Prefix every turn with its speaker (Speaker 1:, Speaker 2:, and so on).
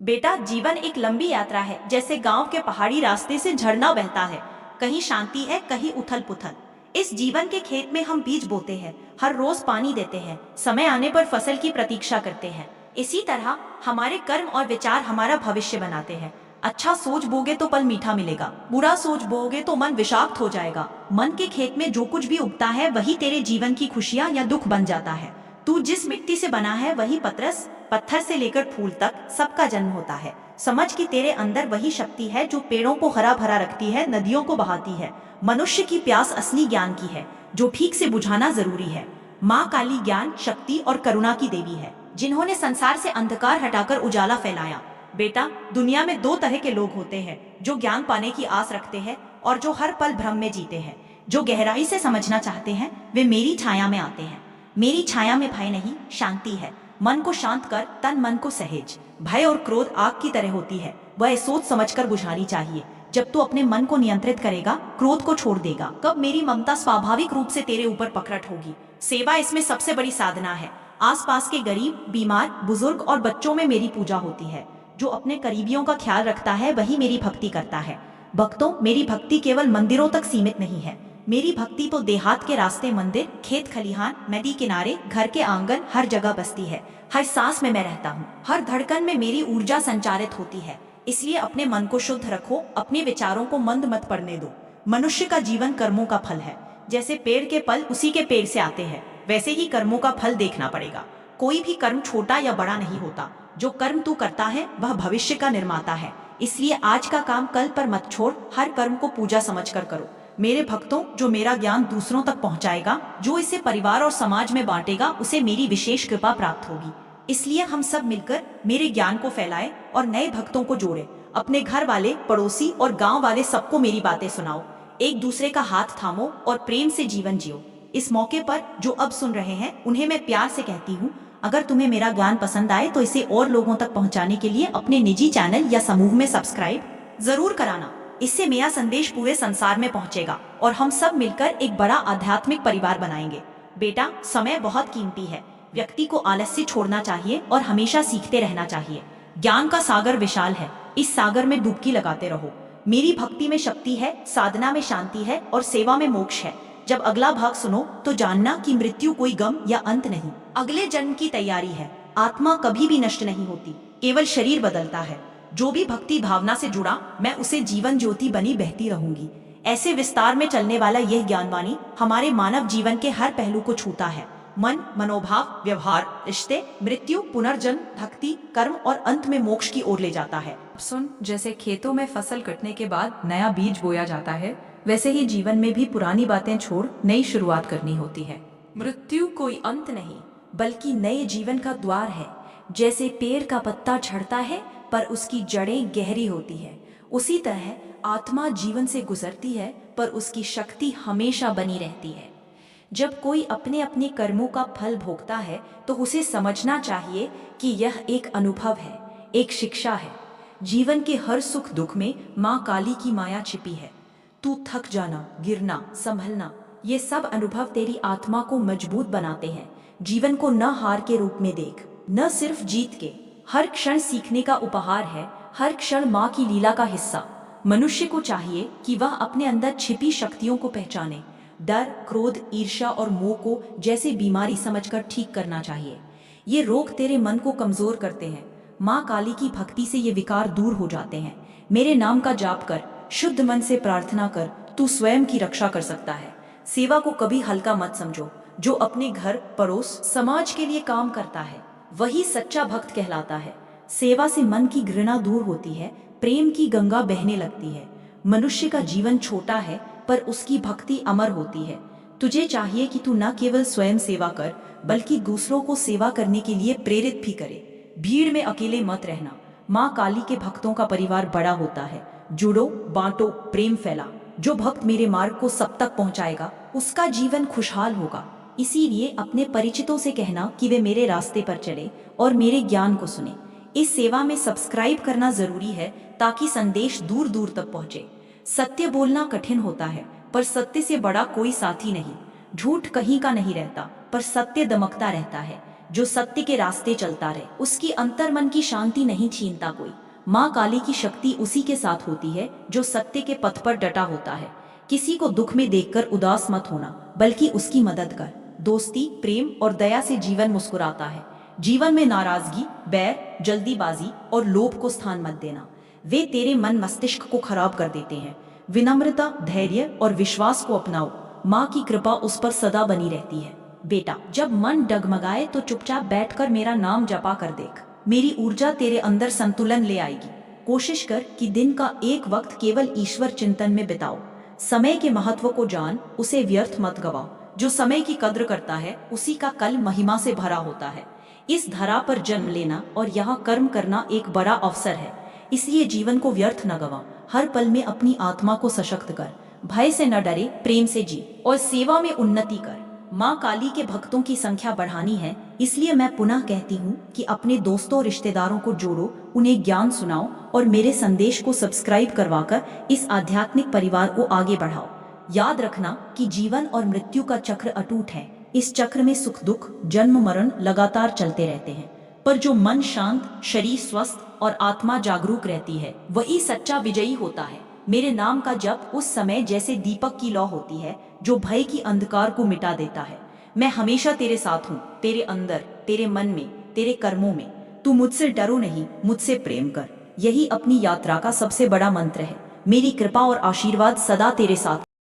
Speaker 1: बेटा, जीवन एक लंबी यात्रा है। जैसे गांव के पहाड़ी रास्ते से झरना बहता है, कहीं शांति है, कहीं उथल पुथल। इस जीवन के खेत में हम बीज बोते हैं, हर रोज पानी देते हैं, समय आने पर फसल की प्रतीक्षा करते हैं। इसी तरह हमारे कर्म और विचार हमारा भविष्य बनाते हैं। अच्छा सोच बोगे तो फल मीठा मिलेगा, बुरा सोच बोगे तो मन विषाक्त हो जाएगा। मन के खेत में जो कुछ भी उगता है वही तेरे जीवन की खुशियाँ या दुख बन जाता है। तू जिस मिट्टी से बना है वही पतरस, पत्थर से लेकर फूल तक सबका जन्म होता है। समझ कि तेरे अंदर वही शक्ति है जो पेड़ों को हरा भरा रखती है, नदियों को बहाती है। मनुष्य की प्यास असली ज्ञान की है, जो ठीक से बुझाना जरूरी है। माँ काली ज्ञान, शक्ति और करुणा की देवी है, जिन्होंने संसार से अंधकार हटाकर उजाला फैलाया। बेटा, दुनिया में दो तरह के लोग होते हैं, जो ज्ञान पाने की आस रखते हैं और जो हर पल भ्रम में जीते हैं। जो गहराई से समझना चाहते हैं वे मेरी छाया में आते हैं। मेरी छाया में भय नहीं, शांति है। मन को शांत कर, तन मन को सहेज। भय और क्रोध आग की तरह होती है, वह सोच समझकर बुझानी चाहिए। जब तू अपने मन को नियंत्रित करेगा, क्रोध को छोड़ देगा, कब मेरी ममता स्वाभाविक रूप से तेरे ऊपर प्रकट होगी। सेवा इसमें सबसे बड़ी साधना है। आसपास के गरीब, बीमार, बुजुर्ग और बच्चों में मेरी पूजा होती है। जो अपने करीबियों का ख्याल रखता है वही मेरी भक्ति करता है। भक्तों, मेरी भक्ति केवल मंदिरों तक सीमित नहीं है। मेरी भक्ति तो देहात के रास्ते, मंदिर, खेत खलिहान, नदी किनारे, घर के आंगन, हर जगह बसती है। हर सांस में मैं रहता हूँ, हर धड़कन में मेरी ऊर्जा संचारित होती है। इसलिए अपने मन को शुद्ध रखो, अपने विचारों को मंद मत पड़ने दो। मनुष्य का जीवन कर्मों का फल है। जैसे पेड़ के फल उसी के पेड़ से आते हैं, वैसे ही कर्मों का फल देखना पड़ेगा। कोई भी कर्म छोटा या बड़ा नहीं होता। जो कर्म तू करता है वह भविष्य का निर्माता है। इसलिए आज का काम कल पर मत छोड़, हर कर्म को पूजा समझकर करो। मेरे भक्तों, जो मेरा ज्ञान दूसरों तक पहुंचाएगा, जो इसे परिवार और समाज में बांटेगा, उसे मेरी विशेष कृपा प्राप्त होगी। इसलिए हम सब मिलकर मेरे ज्ञान को फैलाएं और नए भक्तों को जोड़ें। अपने घर वाले, पड़ोसी और गांव वाले सबको मेरी बातें सुनाओ। एक दूसरे का हाथ थामो और प्रेम से जीवन जियो। इस मौके पर जो अब सुन रहे हैं उन्हें मैं प्यार से कहती हूँ, अगर तुम्हें मेरा ज्ञान पसंद आए तो इसे और लोगों तक पहुँचाने के लिए अपने निजी चैनल या समूह में सब्सक्राइब जरूर कराना। इससे मेरा संदेश पूरे संसार में पहुंचेगा और हम सब मिलकर एक बड़ा आध्यात्मिक परिवार बनाएंगे। बेटा, समय बहुत कीमती है। व्यक्ति को आलस्य छोड़ना चाहिए और हमेशा सीखते रहना चाहिए। ज्ञान का सागर विशाल है, इस सागर में डुबकी लगाते रहो। मेरी भक्ति में शक्ति है, साधना में शांति है और सेवा में मोक्ष है। जब अगला भाग सुनो तो जानना कि मृत्यु कोई गम या अंत नहीं, अगले जन्म की तैयारी है। आत्मा कभी भी नष्ट नहीं होती, केवल शरीर बदलता है। जो भी भक्ति भावना से जुड़ा, मैं उसे जीवन ज्योति बनी बहती रहूंगी। ऐसे विस्तार में चलने वाला यह ज्ञानवाणी हमारे मानव जीवन के हर पहलू को छूता है। मन, मनोभाव, व्यवहार, रिश्ते, मृत्यु, पुनर्जन्म, भक्ति, कर्म और अंत में मोक्ष की ओर ले जाता है।
Speaker 2: सुन, जैसे खेतों में फसल कटने के बाद नया बीज बोया जाता है, वैसे ही जीवन में भी पुरानी बातें छोड़ नई शुरुआत करनी होती है।
Speaker 1: मृत्यु कोई अंत नहीं, बल्कि नए जीवन का द्वार है। जैसे पेड़ का पत्ता झड़ता है पर उसकी जड़ें गहरी होती है, उसी तरह आत्मा जीवन से गुजरती है पर उसकी शक्ति हमेशा बनी रहती है। जब कोई अपने अपने कर्मों का फल भोगता है तो उसे समझना चाहिए कि यह एक अनुभव है, एक शिक्षा है। जीवन के हर सुख दुख में माँ काली की माया छिपी है। तू थक जाना, गिरना, संभलना, ये सब अनुभव तेरी आत्मा को मजबूत बनाते हैं। जीवन को न हार के रूप में देख, न सिर्फ जीत के। हर क्षण सीखने का उपहार है, हर क्षण माँ की लीला का हिस्सा। मनुष्य को चाहिए कि वह अपने अंदर छिपी शक्तियों को पहचाने। डर, क्रोध, ईर्ष्या और मोह को जैसे बीमारी समझकर ठीक करना चाहिए। ये रोग तेरे मन को कमजोर करते हैं। माँ काली की भक्ति से ये विकार दूर हो जाते हैं। मेरे नाम का जाप कर, शुद्ध मन से प्रार्थना कर, तू स्वयं की रक्षा कर सकता है। सेवा को कभी हल्का मत समझो। जो अपने घर, पड़ोस, समाज के लिए काम करता है वही सच्चा भक्त कहलाता है। सेवा से मन की घृणा दूर होती है, प्रेम की गंगा बहने लगती है। मनुष्य का जीवन छोटा है पर उसकी भक्ति अमर होती है। तुझे चाहिए कि तू न केवल स्वयं सेवा कर, बल्कि दूसरों को सेवा करने के लिए प्रेरित भी करे। भीड़ में अकेले मत रहना। माँ काली के भक्तों का परिवार बड़ा होता है। जुड़ो, बांटो, प्रेम फैला। जो भक्त मेरे मार्ग को सब तक पहुंचाएगा उसका जीवन खुशहाल होगा। इसीलिए अपने परिचितों से कहना कि वे मेरे रास्ते पर चले और मेरे ज्ञान को सुने। इस सेवा में सब्सक्राइब करना जरूरी है ताकि संदेश दूर दूर तक पहुंचे। सत्य बोलना कठिन होता है पर सत्य से बड़ा कोई साथी नहीं। झूठ कहीं का नहीं रहता पर सत्य दमकता रहता है। जो सत्य के रास्ते चलता रहे, उसकी अंतर्मन की शांति नहीं छीनता कोई। माँ काली की शक्ति उसी के साथ होती है जो सत्य के पथ पर डटा होता है। किसी को दुख में देखकर उदास मत होना, बल्कि उसकी मदद कर। दोस्ती, प्रेम और दया से जीवन मुस्कुराता है। जीवन में नाराजगी, बैर, जल्दीबाजी और लोभ को स्थान मत देना, वे तेरे मन मस्तिष्क को खराब कर देते हैं। विनम्रता, धैर्य और विश्वास को अपनाओ, माँ की कृपा उस पर सदा बनी रहती है। बेटा, जब मन डगमगाए तो चुपचाप बैठकर मेरा नाम जपा कर देख, मेरी ऊर्जा तेरे अंदर संतुलन ले आएगी। कोशिश कर कि दिन का एक वक्त केवल ईश्वर चिंतन में बिताओ। समय के महत्व को जान, उसे व्यर्थ मत गवाओ। जो समय की कद्र करता है उसी का कल महिमा से भरा होता है। इस धरा पर जन्म लेना और यहाँ कर्म करना एक बड़ा अवसर है, इसलिए जीवन को व्यर्थ न गवा। हर पल में अपनी आत्मा को सशक्त कर, भय से न डरे, प्रेम से जी और सेवा में उन्नति कर। माँ काली के भक्तों की संख्या बढ़ानी है, इसलिए मैं पुनः कहती हूँ कि अपने दोस्तों और रिश्तेदारों को जोड़ो, उन्हें ज्ञान सुनाओ और मेरे संदेश को सब्सक्राइब करवाकर इस आध्यात्मिक परिवार को आगे बढ़ाओ। याद रखना कि जीवन और मृत्यु का चक्र अटूट है। इस चक्र में सुख दुख, जन्म मरण लगातार चलते रहते हैं, पर जो मन शांत, शरीर स्वस्थ और आत्मा जागरूक रहती है, वही सच्चा विजयी होता है। मेरे नाम का जप उस समय जैसे दीपक की लौ होती है जो भय की अंधकार को मिटा देता है। मैं हमेशा तेरे साथ हूँ, तेरे अंदर, तेरे मन में, तेरे कर्मों में। तू मुझसे डरो नहीं, मुझसे प्रेम कर। यही अपनी यात्रा का सबसे बड़ा मंत्र है। मेरी कृपा और आशीर्वाद सदा तेरे साथ।